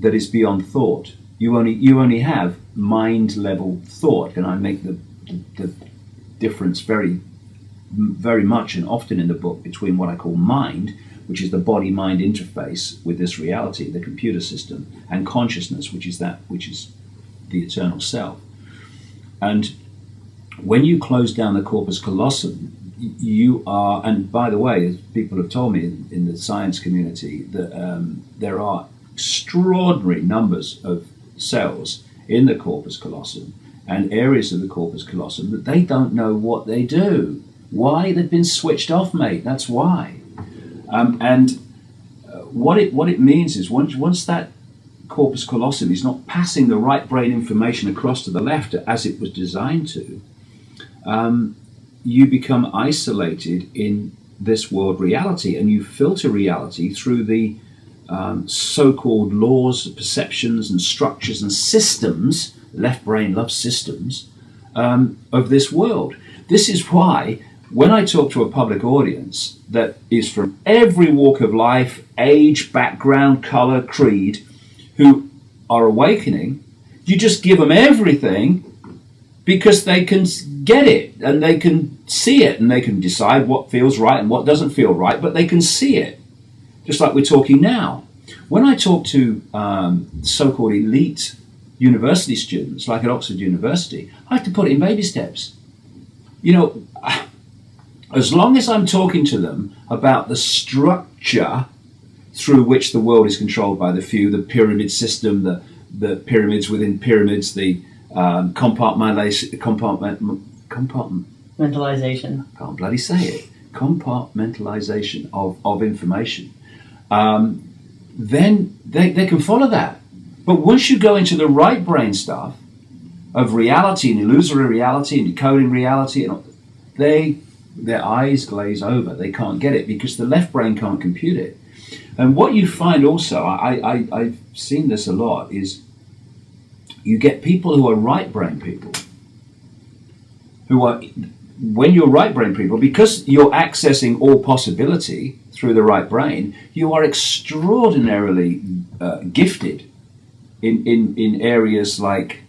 that is beyond thought. You only have mind level thought, and I make the difference very much and often in the book between what I call mind, which is the body-mind interface with this reality, the computer system, and consciousness, which is the eternal self. And when you close down the corpus callosum, you are, and by the way, as people have told me in the science community, that there are extraordinary numbers of cells in the corpus callosum and areas of the corpus callosum that they don't know what they do. Why? They've been switched off, mate. That's why. What it means is once that corpus callosum is not passing the right brain information across to the left as it was designed to, you become isolated in this world reality, and you filter reality through the so-called laws, perceptions, and structures and systems, left brain loves systems, of this world. This is why when I talk to a public audience that is from every walk of life, age, background, color, creed, who are awakening, you just give them everything because they can get it and they can see it and they can decide what feels right and what doesn't feel right, but they can see it, just like we're talking now. When I talk to so-called elite university students, like at Oxford University, I have to put it in baby steps. You know, as long as I'm talking to them about the structure through which the world is controlled by the few, the pyramid system, the pyramids within pyramids, the compartmentalization. I can't bloody say it. Compartmentalization of information. Then they can follow that. But once you go into the right brain stuff of reality and illusory reality and decoding reality, and their eyes glaze over. They can't get it because the left brain can't compute it. And what you find also, I've seen this a lot, is you get people who are right brain people, when you're right brain people, because you're accessing all possibility through the right brain, you are extraordinarily gifted in areas like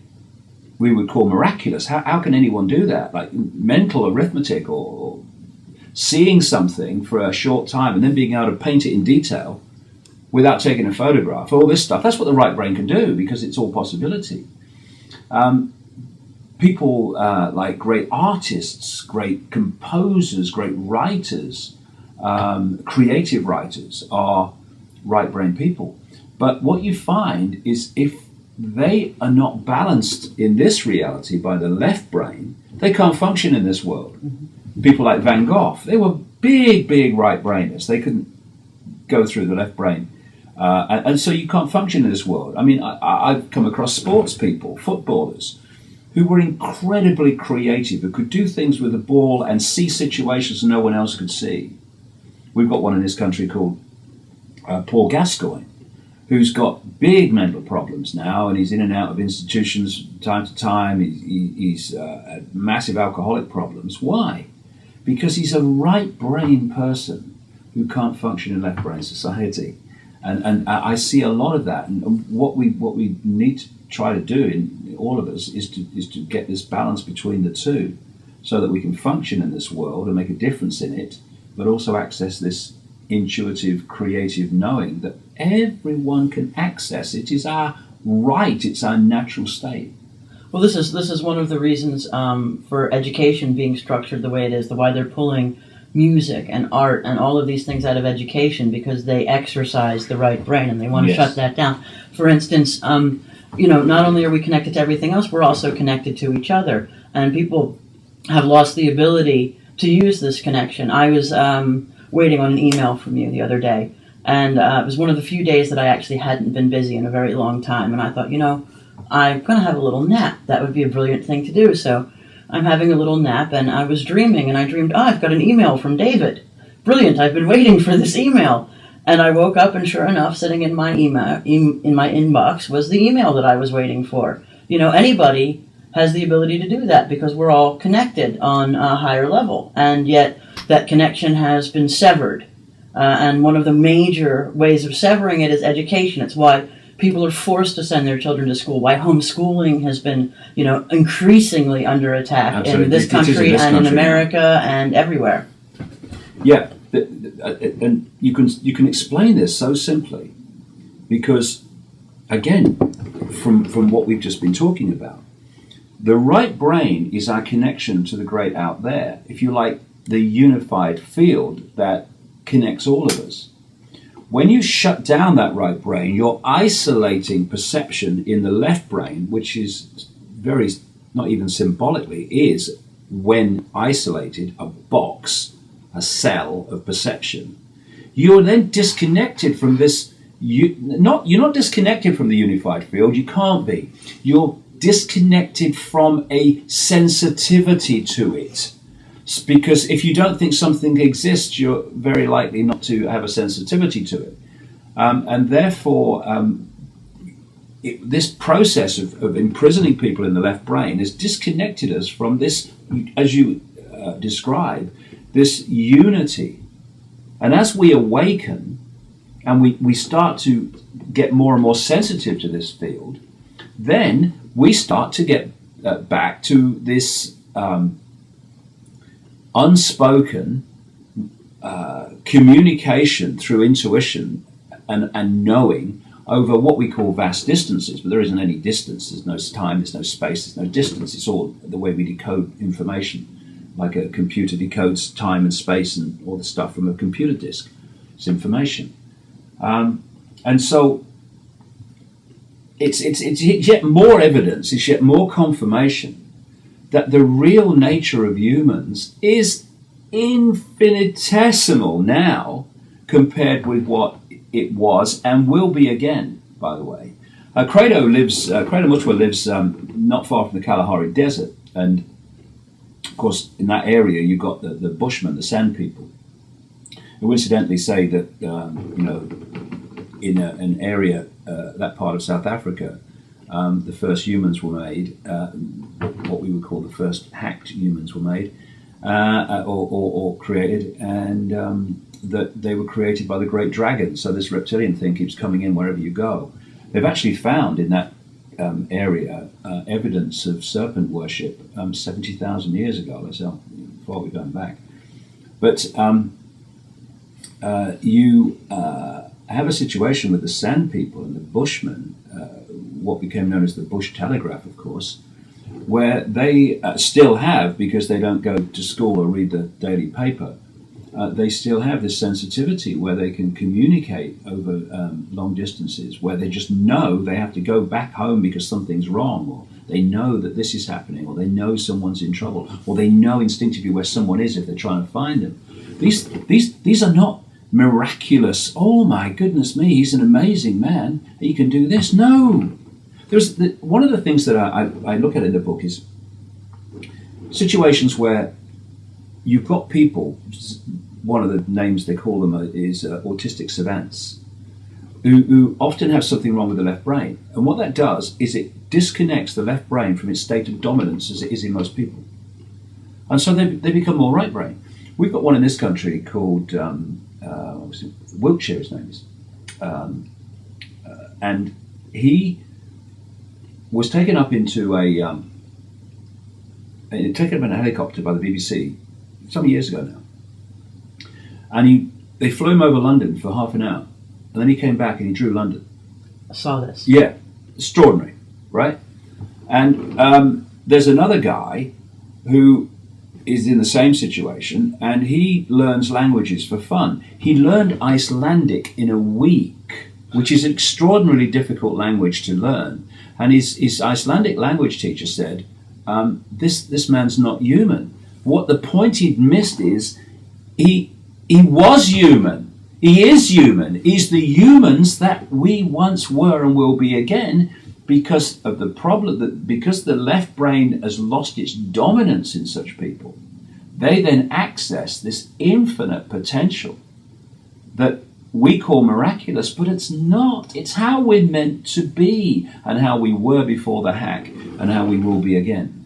we would call miraculous. How can anyone do that? Like mental arithmetic or seeing something for a short time and then being able to paint it in detail without taking a photograph, all this stuff. That's what the right brain can do because it's all possibility. People like great artists, great composers, great writers, creative writers are right brain people. But what you find is if they are not balanced in this reality by the left brain, they can't function in this world. Mm-hmm. People like Van Gogh, they were big right brainers. They couldn't go through the left brain. And so you can't function in this world. I mean, I've come across sports people, footballers, who were incredibly creative, who could do things with the ball and see situations no one else could see. We've got one in this country called Paul Gascoigne, who's got big mental problems now, and he's in and out of institutions time to time. He's had massive alcoholic problems. Why? Because he's a right brain person who can't function in left brain society. And I see a lot of that. And what we need to try to do in all of us is to get this balance between the two, so that we can function in this world and make a difference in it, but also access this intuitive, creative knowing that everyone can access. It is our right. It's our natural state. Well, this is one of the reasons for education being structured the way it is, why they're pulling music and art and all of these things out of education, because they exercise the right brain and they want to shut that down. For instance, not only are we connected to everything else, we're also connected to each other, and people have lost the ability to use this connection. I was waiting on an email from you the other day, and it was one of the few days that I actually hadn't been busy in a very long time, and I thought, I'm going to have a little nap. That would be a brilliant thing to do. So I'm having a little nap, and I was dreaming, and I dreamed, I've got an email from David. Brilliant, I've been waiting for this email. And I woke up, and sure enough, sitting in my email, in my inbox was the email that I was waiting for. Anybody has the ability to do that because we're all connected on a higher level, and yet that connection has been severed. And one of the major ways of severing it is education. It's why people are forced to send their children to school, why homeschooling has been, increasingly under attack Absolutely. in this country and in America and everywhere. Yeah, and you can explain this so simply because, again, from what we've just been talking about, the right brain is our connection to the great out there, if you like, the unified field that connects all of us. When you shut down that right brain, you're isolating perception in the left brain, which is very, not even symbolically, is, when isolated, a box, a cell of perception. You're then disconnected from this. You're not disconnected from the unified field. You can't be. You're disconnected from a sensitivity to it. Because if you don't think something exists, you're very likely not to have a sensitivity to it. And therefore, this process of imprisoning people in the left brain has disconnected us from this, as you describe, this unity. And as we awaken and we start to get more and more sensitive to this field, then we start to get back to this unspoken communication through intuition and knowing over what we call vast distances. But there isn't any distance. There's no time, there's no space, there's no distance. It's all the way we decode information, like a computer decodes time and space and all the stuff from a computer disk. It's information. And so it's yet more evidence, it's yet more confirmation that the real nature of humans is infinitesimal now compared with what it was and will be again, by the way. Credo Mutwa lives not far from the Kalahari Desert, and of course in that area you've got the Bushmen, the Sand people, who incidentally say that in an area, that part of South Africa, the first humans were made, what we would call the first hacked humans were made, or created, and that they were created by the great dragon. So this reptilian thing keeps coming in wherever you go. They've actually found in that area evidence of serpent worship 70,000 years ago. That's how far we're going back. But you have a situation with the Sand people and the Bushmen, what became known as the Bush Telegraph, of course, where they still have, because they don't go to school or read the daily paper, they still have this sensitivity where they can communicate over long distances, where they just know they have to go back home because something's wrong, or they know that this is happening, or they know someone's in trouble, or they know instinctively where someone is if they're trying to find them. These are not miraculous, oh my goodness me, he's an amazing man, he can do this. No. One of the things that I look at in the book is situations where you've got people, one of the names they call them is autistic savants, who often have something wrong with the left brain. And what that does is it disconnects the left brain from its state of dominance as it is in most people. And so they become more right brain. We've got one in this country called Wiltshire, his name is. And he was taken up into a helicopter by the BBC some years ago now, and they flew him over London for half an hour, and then he came back and he drew London. I saw this. Yeah, extraordinary, right? And there's another guy who is in the same situation, and he learns languages for fun. He learned Icelandic in a week, which is an extraordinarily difficult language to learn. And his Icelandic language teacher said, this man's not human. What the point he'd missed is he was human. He is human. He's the humans that we once were and will be again, because of the problem that because the left brain has lost its dominance in such people, they then access this infinite potential that we call miraculous, but it's not. It's how we're meant to be and how we were before the hack and how we will be again.